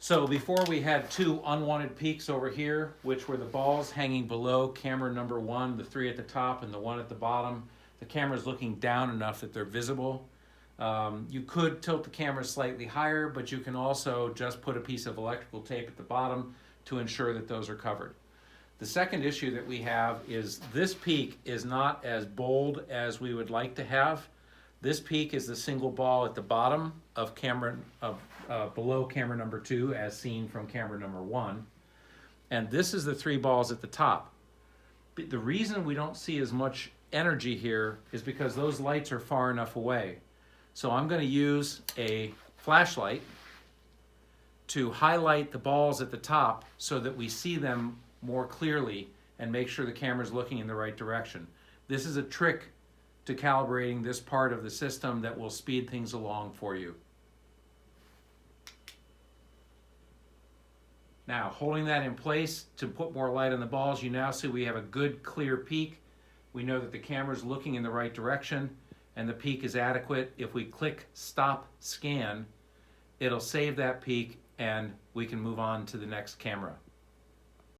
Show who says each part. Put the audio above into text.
Speaker 1: So before we had two unwanted peaks over here, which were the balls hanging below camera number one, the three at the top and the one at the bottom. The camera's looking down enough that they're visible. You could tilt the camera slightly higher, but you can also just put a piece of electrical tape at the bottom to ensure that those are covered. The second issue that we have is this peak is not as bold as we would like to have. This peak is the single ball at the bottom of below camera number two, as seen from camera number one. And this is the three balls at the top. The reason we don't see as much energy here is because those lights are far enough away. So I'm going to use a flashlight to highlight the balls at the top so that we see them more clearly and make sure the camera's looking in the right direction. This is a trick to calibrating this part of the system that will speed things along for you. Now, holding that in place to put more light on the balls, you now see we have a good clear peak. We know that the camera's looking in the right direction and the peak is adequate. If we click Stop Scan, it'll save that peak and we can move on to the next camera.